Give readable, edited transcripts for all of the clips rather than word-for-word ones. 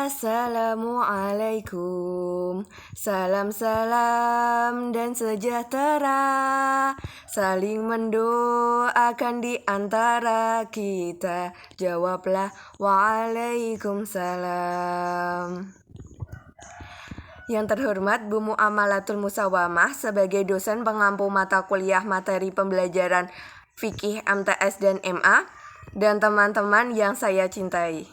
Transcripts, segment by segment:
Assalamualaikum, salam-salam dan sejahtera, saling mendoakan di antara kita, jawablah waalaikumsalam. Yang terhormat Bu Muamalatul Musawamah sebagai dosen pengampu mata kuliah materi pembelajaran fikih MTS dan MA, dan teman-teman yang saya cintai.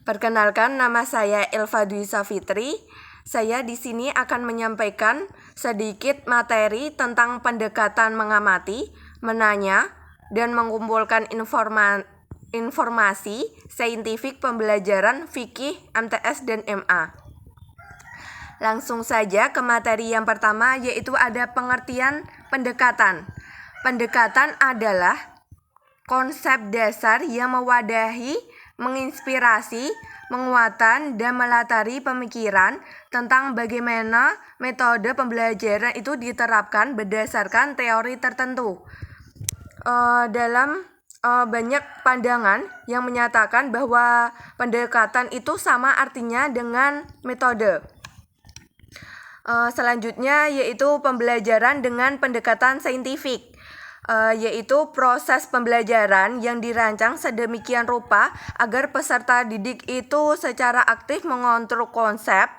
Perkenalkan, nama saya Elva Dwi Safitri. Saya di sini akan menyampaikan sedikit materi tentang pendekatan mengamati, menanya, dan mengumpulkan informasi saintifik pembelajaran fikih MTS dan MA. Langsung saja ke materi yang pertama, yaitu ada pengertian pendekatan. Pendekatan adalah konsep dasar yang mewadahi, menginspirasi, menguatkan, dan melatari pemikiran tentang bagaimana metode pembelajaran itu diterapkan berdasarkan teori tertentu. Dalam banyak pandangan yang menyatakan bahwa pendekatan itu sama artinya dengan metode. Selanjutnya yaitu pembelajaran dengan pendekatan saintifik. Yaitu proses pembelajaran yang dirancang sedemikian rupa agar peserta didik itu secara aktif mengontrol konsep,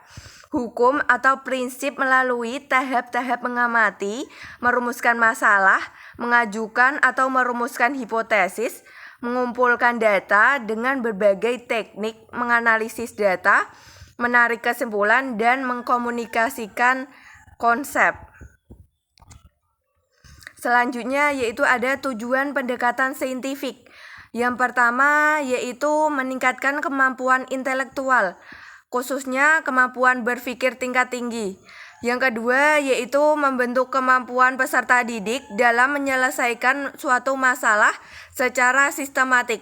hukum atau prinsip melalui tahap-tahap mengamati, merumuskan masalah, mengajukan atau merumuskan hipotesis, mengumpulkan data dengan berbagai teknik menganalisis data, menarik kesimpulan, dan mengkomunikasikan konsep. Selanjutnya yaitu ada tujuan pendekatan saintifik. Yang pertama yaitu meningkatkan kemampuan intelektual, khususnya kemampuan berpikir tingkat tinggi. Yang kedua yaitu membentuk kemampuan peserta didik dalam menyelesaikan suatu masalah secara sistematik.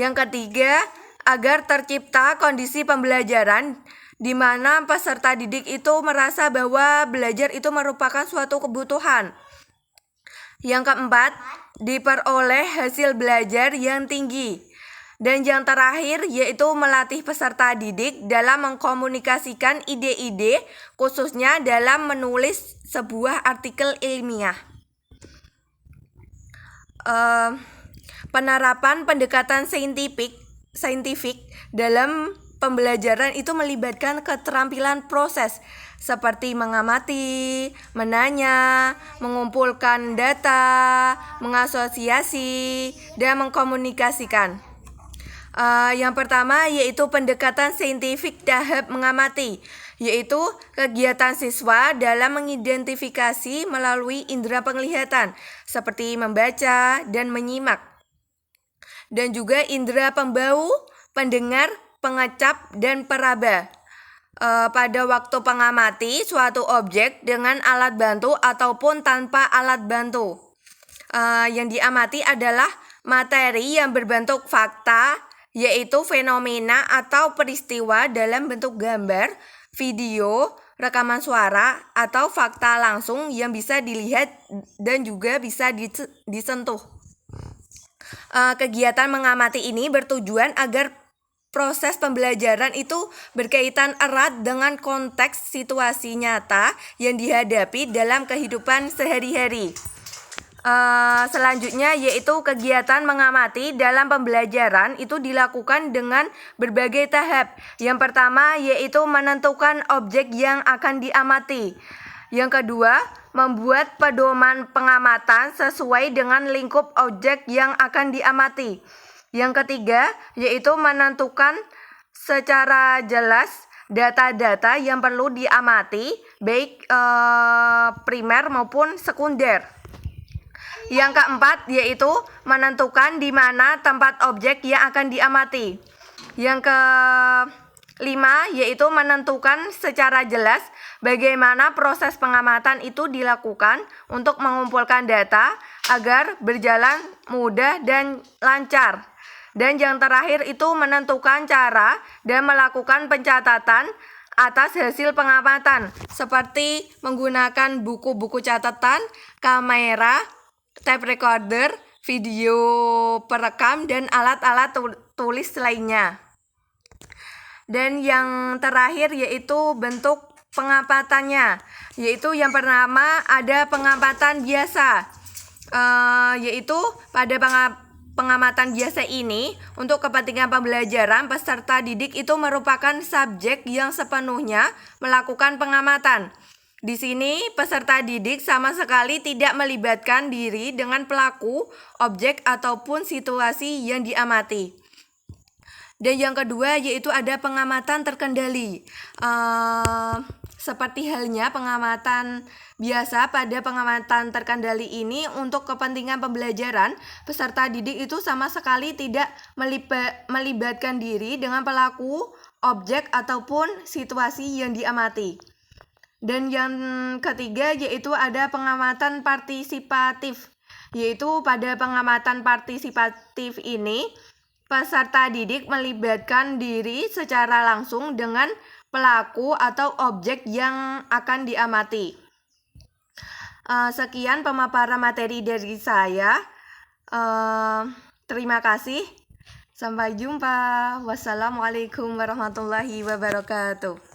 Yang ketiga, agar tercipta kondisi pembelajaran di mana peserta didik itu merasa bahwa belajar itu merupakan suatu kebutuhan. Yang keempat, diperoleh hasil belajar yang tinggi. Dan yang terakhir yaitu melatih peserta didik dalam mengkomunikasikan ide-ide, khususnya dalam menulis sebuah artikel ilmiah. Penerapan pendekatan saintifik dalam pembelajaran itu melibatkan keterampilan proses seperti mengamati, menanya, mengumpulkan data, mengasosiasi, dan mengkomunikasikan. Yang pertama yaitu pendekatan saintifik tahap mengamati, yaitu kegiatan siswa dalam mengidentifikasi melalui indera penglihatan seperti membaca dan menyimak, dan juga indera pembau, pendengar, pengecap, dan peraba. Pada waktu pengamati suatu objek dengan alat bantu ataupun tanpa alat bantu. Yang diamati adalah materi yang berbentuk fakta, yaitu fenomena atau peristiwa dalam bentuk gambar, video, rekaman suara, atau fakta langsung yang bisa dilihat dan juga bisa disentuh. Kegiatan mengamati ini bertujuan agar proses pembelajaran itu berkaitan erat dengan konteks situasi nyata yang dihadapi dalam kehidupan sehari-hari. Selanjutnya yaitu kegiatan mengamati dalam pembelajaran itu dilakukan dengan berbagai tahap. Yang pertama yaitu menentukan objek yang akan diamati. Yang kedua, membuat pedoman pengamatan sesuai dengan lingkup objek yang akan diamati. Yang ketiga, yaitu menentukan secara jelas data-data yang perlu diamati, baik primer maupun sekunder. Yang keempat, yaitu menentukan di mana tempat objek yang akan diamati. Yang kelima, yaitu menentukan secara jelas bagaimana proses pengamatan itu dilakukan untuk mengumpulkan data agar berjalan mudah dan lancar. Dan yang terakhir itu menentukan cara dan melakukan pencatatan atas hasil pengamatan seperti menggunakan buku-buku catatan, kamera, tape recorder, video perekam, dan alat-alat tulis lainnya. Dan yang terakhir yaitu bentuk pengamatannya, yaitu yang pertama ada pengamatan biasa, yaitu pada pengamatan biasa ini untuk kepentingan pembelajaran peserta didik itu merupakan subjek yang sepenuhnya melakukan pengamatan. Di sini peserta didik sama sekali tidak melibatkan diri dengan pelaku, objek ataupun situasi yang diamati. Dan yang kedua yaitu ada pengamatan terkendali. Seperti halnya pengamatan biasa, pada pengamatan terkendali ini untuk kepentingan pembelajaran, peserta didik itu sama sekali tidak melibatkan diri dengan pelaku, objek ataupun situasi yang diamati. Dan yang ketiga yaitu ada pengamatan partisipatif, yaitu pada pengamatan partisipatif ini peserta didik melibatkan diri secara langsung dengan pelaku atau objek yang akan diamati. Sekian pemaparan materi dari saya. Terima kasih. Sampai jumpa. Wassalamualaikum warahmatullahi wabarakatuh.